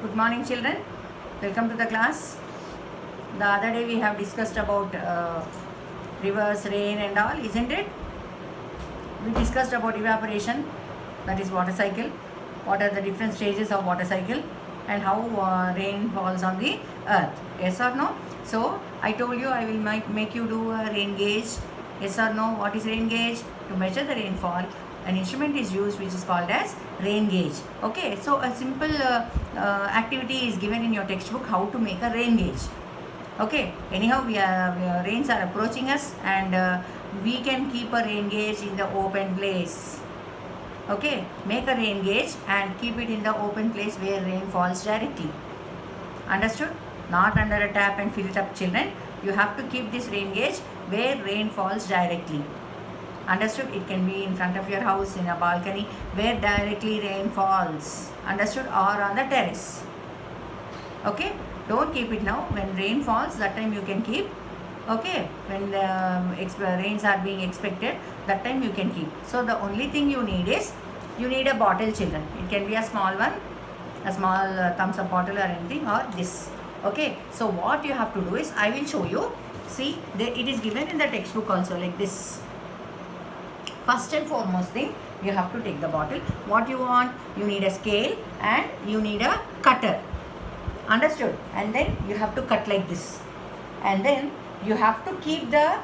Good morning, children. Welcome to the class. The other day we have discussed about rivers, rain, and all, isn't it? We discussed about evaporation, that is water cycle. What are the different stages of water cycle, and how rain falls on the earth? Yes or no? So I told you I will make you do a rain gauge. Yes or no? What is rain gauge? To measure the rainfall, an instrument is used which is called as rain gauge. Okay, so a simple activity is given in your textbook, how to make a rain gauge. Okay, anyhow rains are approaching us, and we can keep a rain gauge in the open place. Okay, make a rain gauge and keep it in the open place where rain falls directly. Understood? Not under a tap and fill it up, children. You have to keep this rain gauge where rain falls directly. Understood? It can be in front of your house, in a balcony, where directly rain falls. Understood? Or on the terrace. Okay? Don't keep it now. When rain falls, that time you can keep. Okay? When the rains are being expected, that time you can keep. So the only thing you need is, you need a bottle, children. It can be a small one, a small thumbs up bottle or anything, or this. Okay? So what you have to do is, I will show you. See, it is given in the textbook also, like this. First and foremost thing, you have to take the bottle. What you want? You need a scale and you need a cutter. Understood? And then you have to cut like this. And then you have to keep the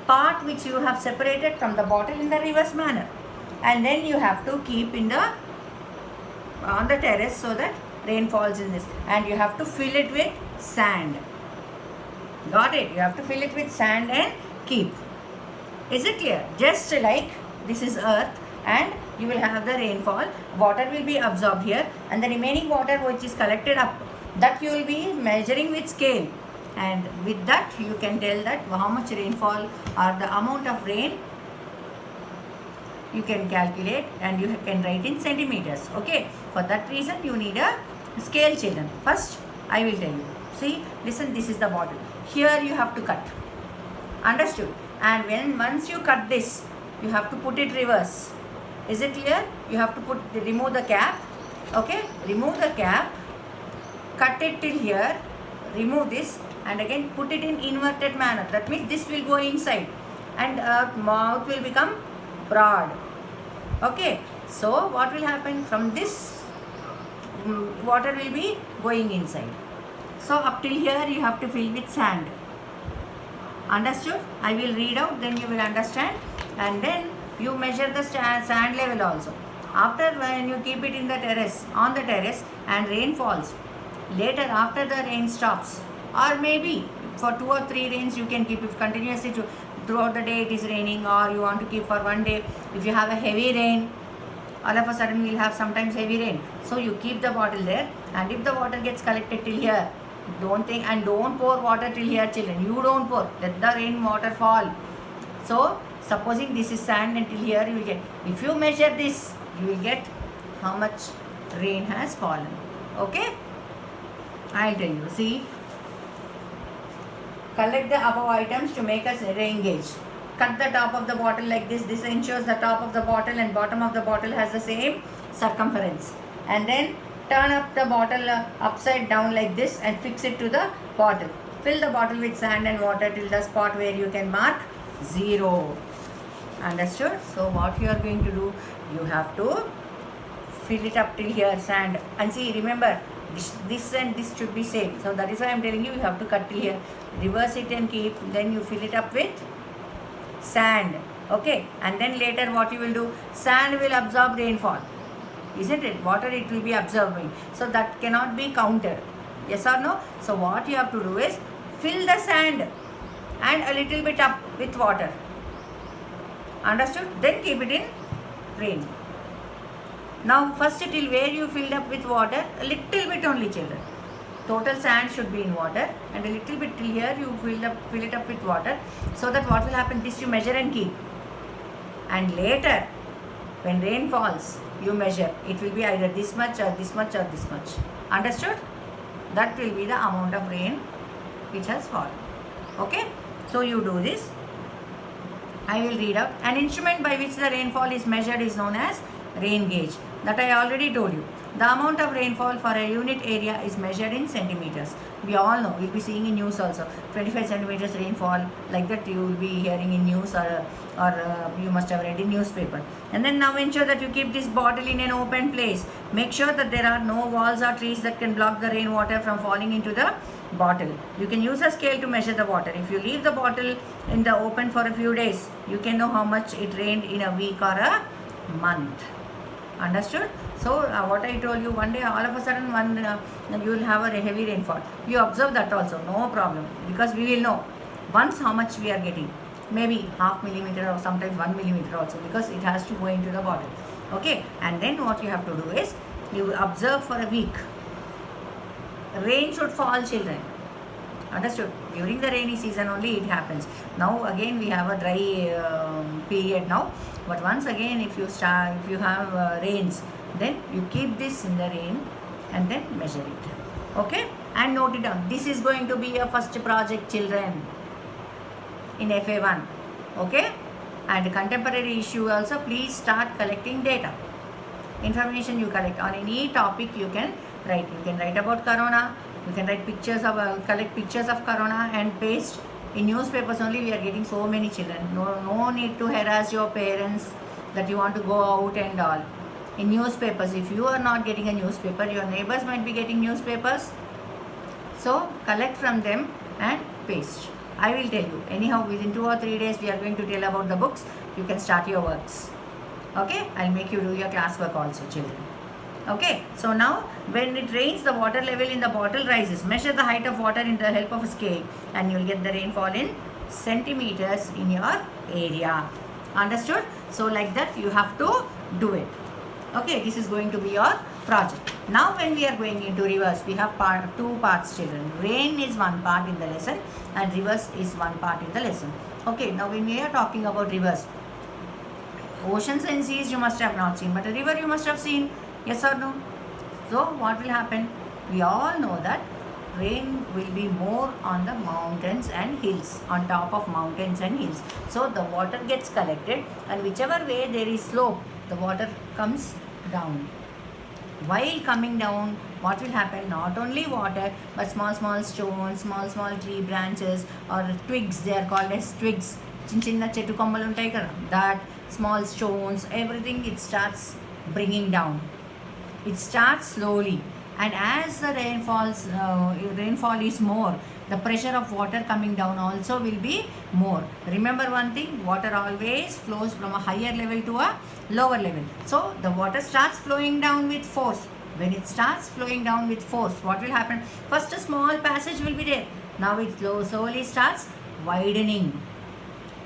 part which you have separated from the bottle in the reverse manner. And then you have to keep on the terrace so that rain falls in this. And you have to fill it with sand. Got it? You have to fill it with sand and keep. Is it clear? Just like this is earth, and you will have the rainfall. Water will be absorbed here, and the remaining water which is collected up, that you will be measuring with scale. And with that you can tell that how much rainfall or the amount of rain you can calculate, and you can write in centimeters. Okay, for that reason you need a scale, children. First I will tell you. See, listen, this is the bottle. Here you have to cut. Understood? And once you cut this, you have to put it reverse. Is it clear? You have to remove the cap. Okay, remove the cap, cut it till here, remove this, and again put it in inverted manner. That means this will go inside, and mouth will become broad. Okay, so what will happen? From this, water will be going inside. So up till here you have to fill with sand. Understood? I will read out, then you will understand. And then you measure the sand level also. After, when you keep it in the terrace, on the terrace, and rain falls, later after the rain stops, or maybe for 2 or 3 rains you can keep. If continuously throughout the day it is raining, or you want to keep for one day, if you have a heavy rain, all of a sudden we will have sometimes heavy rain, so you keep the bottle there. And if the water gets collected till here, don't think, and don't pour water till here, children. You don't pour, let the rain water fall. So supposing this is sand, until here you will get, if you measure this, you will get how much rain has fallen. Okay, I'll tell you. See, collect the above items to make a rain gauge. Cut the top of the bottle like this. This ensures the top of the bottle and bottom of the bottle has the same circumference. And then turn up the bottle upside down like this and fix it to the bottle. Fill the bottle with sand and water till the spot where you can mark 0. Understood? So what you are going to do, you have to fill it up till here, sand. And see, remember, this and this should be same. So that is why I am telling you, you have to cut till here. Reverse it and keep. Then you fill it up with sand. Okay, and then later what you will do, sand will absorb rainfall. Isn't it? Water it will be absorbing. So that cannot be counted. Yes or no? So what you have to do is, fill the sand and a little bit up with water. Understood? Then keep it in rain. Now first till where you filled up with water, a little bit only, children. Total sand should be in water, and a little bit till here you fill it up with water. So that what will happen, this you measure and keep. And later, when rain falls, you measure. It will be either this much or this much or this much. Understood? That will be the amount of rain which has fallen. Okay? So you do this. I will read out. An instrument by which the rainfall is measured is known as rain gauge. That I already told you. The amount of rainfall for a unit area is measured in centimeters. We all know, we'll be seeing in news also, 25 centimeters rainfall, like that you will be hearing in news, or you must have read in newspaper. And then now ensure that you keep this bottle in an open place. Make sure that there are no walls or trees that can block the rainwater from falling into the bottle. You can use a scale to measure the water. If you leave the bottle in the open for a few days, you can know how much it rained in a week or a month. Understood? So what I told you, one day all of a sudden you will have a heavy rainfall. You observe that also, no problem, because we will know once how much we are getting. Maybe half millimeter or sometimes 1 millimeter also, because it has to go into the bottle. Okay, and then what you have to do is you observe for a week. Rain should fall, children. Understood? During the rainy season only it happens. Now again we have a dry period now. But once again, if you have rains, then you keep this in the rain and then measure it. Okay? And note it down. This is going to be your first project, children, in FA1. Okay? And contemporary issue also, please start collecting data. Information you collect on any topic you can write. You can write about corona. You can write pictures of, collect pictures of corona and paste. In newspapers only we are getting so many children. No need to harass your parents that you want to go out and all. In newspapers, if you are not getting a newspaper, your neighbors might be getting newspapers. So collect from them and paste. I will tell you. Anyhow, within 2 or 3 days we are going to tell about the books. You can start your works. Okay? I'll make you do your classwork also, children. Okay, so now when it rains, the water level in the bottle rises. Measure the height of water in the help of a scale and you'll get the rainfall in centimeters in your area. Understood? So like that you have to do it. Okay, this is going to be your project. Now when we are going into rivers, we have two parts, children. Rain is one part in the lesson and rivers is one part in the lesson. Okay, now when we are talking about rivers, oceans and seas you must have not seen, but a river you must have seen. Yes or no? So what will happen? We all know that rain will be more on the mountains and hills, on top of mountains and hills. So the water gets collected and whichever way there is slope, the water comes down. While coming down, what will happen? Not only water, but small stones, small tree branches or twigs, they are called as twigs. Chinna chetu kommalu untayi kada. That small stones, everything it starts bringing down. It starts slowly, and as the rainfall is more, the pressure of water coming down also will be more. Remember one thing, water always flows from a higher level to a lower level. So the water starts flowing down with force. When it starts flowing down with force, what will happen? First a small passage will be there. Now it slowly starts widening.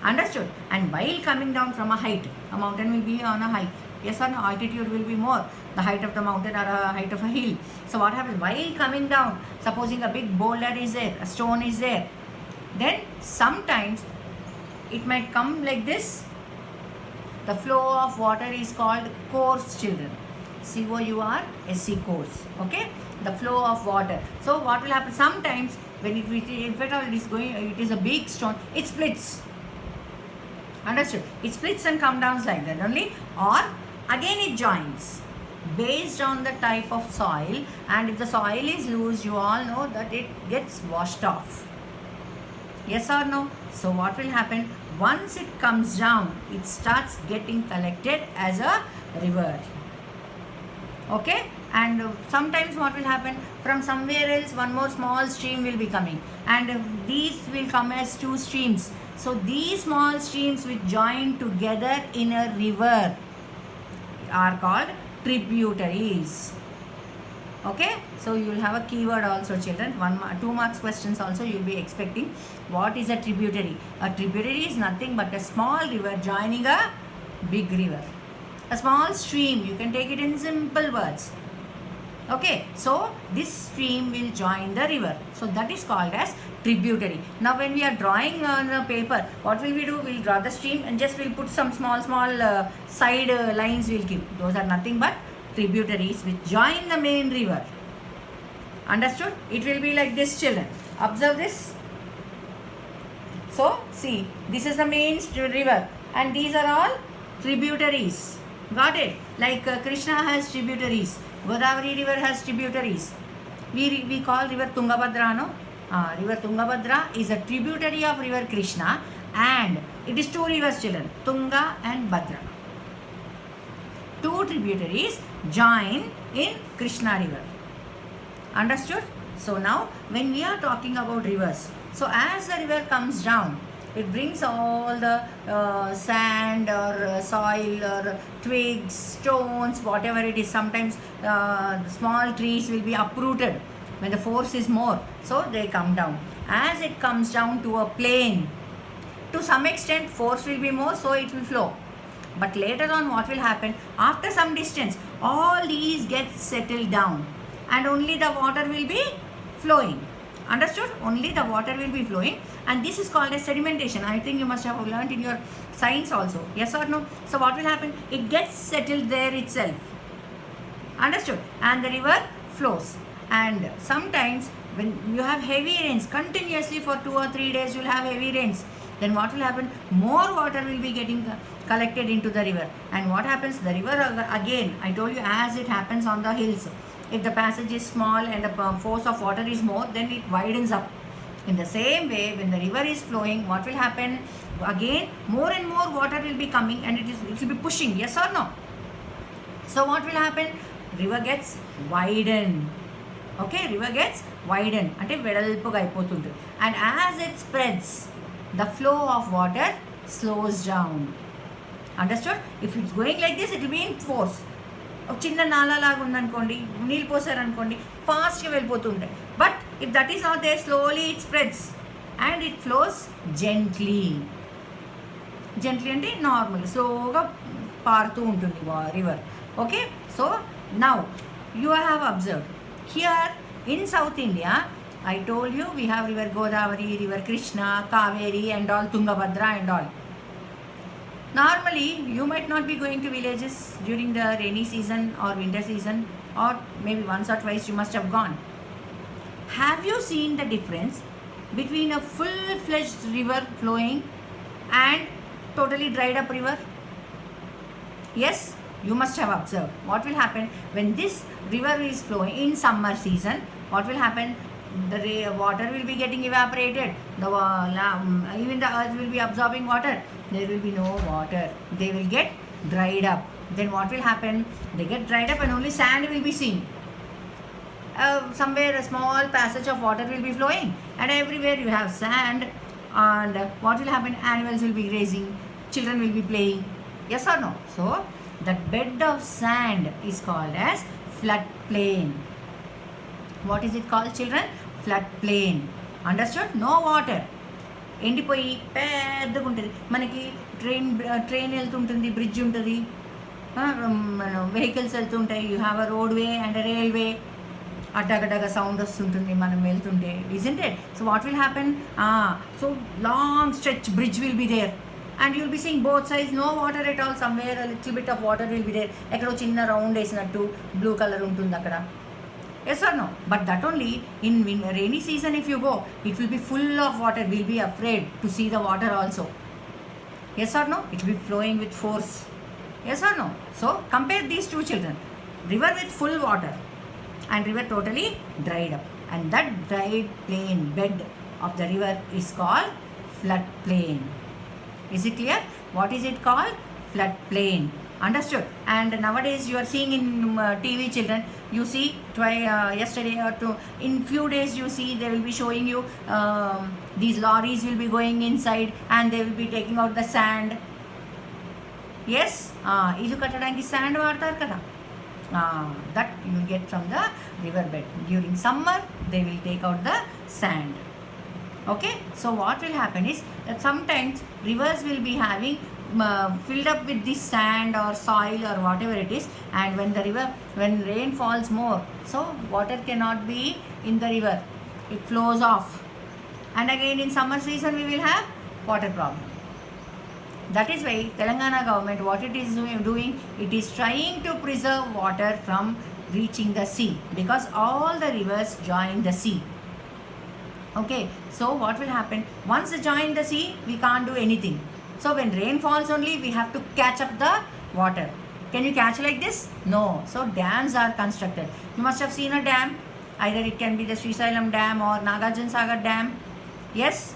Understood? And while coming down from a height, a mountain will be on a height. Yes or no? Altitude will be more. The height of the mountain or a height of a hill. So what happens? While coming down, supposing a big boulder is there, a stone is there, then sometimes it might come like this. The flow of water is called course, children. C-O-U-R-S-E, course. Okay? The flow of water. So what will happen? Sometimes when it is a big stone, it splits. Understood? It splits and comes down like that only. Or again it joins based on the type of soil, and if the soil is loose, you all know that it gets washed off. Yes or no? So what will happen? Once it comes down, it starts getting collected as a river. Okay? And sometimes what will happen? From somewhere else, one more small stream will be coming, and these will come as two streams. So these small streams which join together in a river are called tributaries. Okay, so you will have a keyword also, children. 2 marks questions also you will be expecting. What is a tributary? A tributary is nothing but a small river joining a big river. A small stream, you can take it in simple words. Okay, so this stream will join the river. So that is called as tributary. Now when we are drawing on the paper, what will we do? We will draw the stream and just we'll put some small side lines we'll keep. Those are nothing but tributaries which join the main river. Understood? It will be like this, children. Observe this. So see, this is the main river and these are all tributaries. Got it? Like Krishna has tributaries. Godavari river has tributaries. We call river Tungabhadra, no? River Tungabhadra is a tributary of river Krishna, and it is two rivers, children, Tunga and Bhadra. Two tributaries join in Krishna river. Understood? So now when we are talking about rivers, so as the river comes down, it brings all the sand or soil or twigs, stones, whatever it is. Sometimes small trees will be uprooted when the force is more, so they come down. As it comes down to a plain, to some extent force will be more, so it will flow. But later on what will happen, after some distance, all these get settled down and only the water will be flowing. Understood? Only the water will be flowing, and this is called as sedimentation. I think you must have learnt in your science also. Yes or no? So what will happen? It gets settled there itself. Understood? And the river flows. And sometimes when you have heavy rains, continuously for 2 or 3 days you will have heavy rains, then what will happen? More water will be getting collected into the river. And what happens? The river, again, I told you, as it happens on the hills, if the passage is small and the force of water is more, then it widens up. In the same way, when the river is flowing, what will happen? Again, more and more water will be coming, and it will be pushing. Yes or no? So what will happen? River gets widened. Okay, river gets widened. అంటే వెడల్పుగా అయిపోతుంది. And as it spreads, the flow of water slows down. Understood? If it's going like this, it will be in force. ఒక చిన్న నాలా లాగా ఉందనుకోండి, నీళ్ళు పోసారనుకోండి, ఫాస్ట్గా వెళ్ళిపోతుంటాయి. But if that is not there, slowly it spreads and it flows gently. Gently అంటే నార్మల్, స్లోగా పారుతూ ఉంటుంది river. Okay, so now you have observed here in South India, I told you we have river Godavari, river Krishna, Kaveri and all, Tungabhadra and all. Normally, you might not be going to villages during the rainy season or winter season, or maybe once or twice you must have gone. Have you seen the difference between a full-fledged river flowing and totally dried up river? Yes, you must have observed. What will happen when this river is flowing in summer season? What will happen? The water will be getting evaporated. Even the earth will be absorbing water. There will be no water. They will get dried up. Then what will happen? They get dried up and only sand will be seen. Somewhere a small passage of water will be flowing, and everywhere you have sand. And what will happen? Animals will be grazing. Children will be playing. Yes or no? So that bed of sand is called as floodplain. What is it called, children? Floodplain. Understood? No water. ఎండిపోయి పెద్దగా ఉంటుంది. మనకి train వెళ్తుంటుంది, bridge ఉంటుంది, vehicles వెళ్తుంటాయి. You have a road way and a railway. అడ్డగడ్డగా sound వస్తుంటుంది మనం వెళ్తుంటే, isn't it? So what will happen? So long stretch bridge will be there, and you will be seeing both sides, no water at all. Somewhere a little bit of water will be there. ఎక్కడో చిన్న round వేసినట్టు blue colour ఉంటుంది అక్కడ. Yes or no? But that only in rainy season if you go, it will be full of water. We'll be afraid to see the water also. Yes or no? It will be flowing with force. Yes or no? So compare these two, children. River with full water and river totally dried up. And that dried plain bed of the river is called floodplain. Is it clear? What is it called? Floodplain. Understood? And nowadays you are seeing in TV, children, you see yesterday or two, in few days you see they will be showing you these lorries will be going inside and they will be taking out the sand. Yes, ilu kattadaniki sand vaadtaru kada. That you get from the river bed. During summer they will take out the sand. Okay, so what will happen is that sometimes rivers will be having filled up with this sand or soil or whatever it is, and when rain falls more, so water cannot be in the river, it flows off, and again in summer season we will have water problem. That is why Telangana government, what it is doing, it is trying to preserve water from reaching the sea, because all the rivers join the sea. Okay, so what will happen? Once they join the sea, we can't do anything. So when rain falls only, we have to catch up the water. Can you catch like this? No. So dams are constructed. You must have seen a dam. Either it can be the Srisailam Dam or Nagarjuna Sagar Dam. Yes?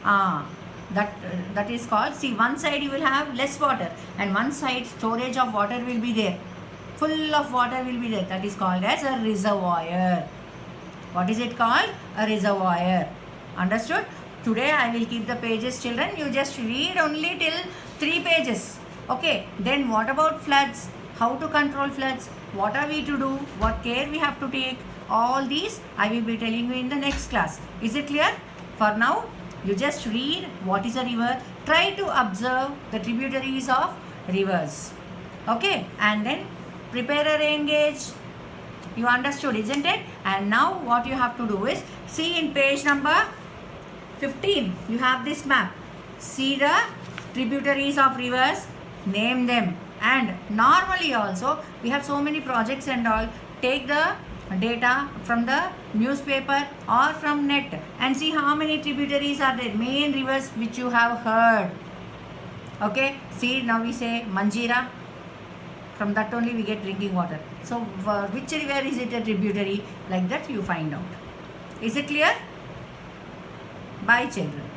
That is called, see, one side you will have less water and one side storage of water will be there. Full of water will be there. That is called as a reservoir. What is it called? A reservoir. Understood? Today I will keep the pages, children. You just read only till 3 pages. Okay. Then what about floods? How to control floods? What are we to do? What care we have to take? All these I will be telling you in the next class. Is it clear? For now, you just read what is a river. Try to observe the tributaries of rivers. Okay. And then prepare a rain gauge. You understood, isn't it? And now what you have to do is, see in page number 15, you have this map. See the tributaries of rivers, name them. And normally also, we have so many projects and all. Take the data from the newspaper or from net and see how many tributaries are there, main rivers which you have heard. Okay, see, now we say Manjira. From that only we get drinking water. So which river is it a tributary? Like that you find out. Is it clear? Bye children.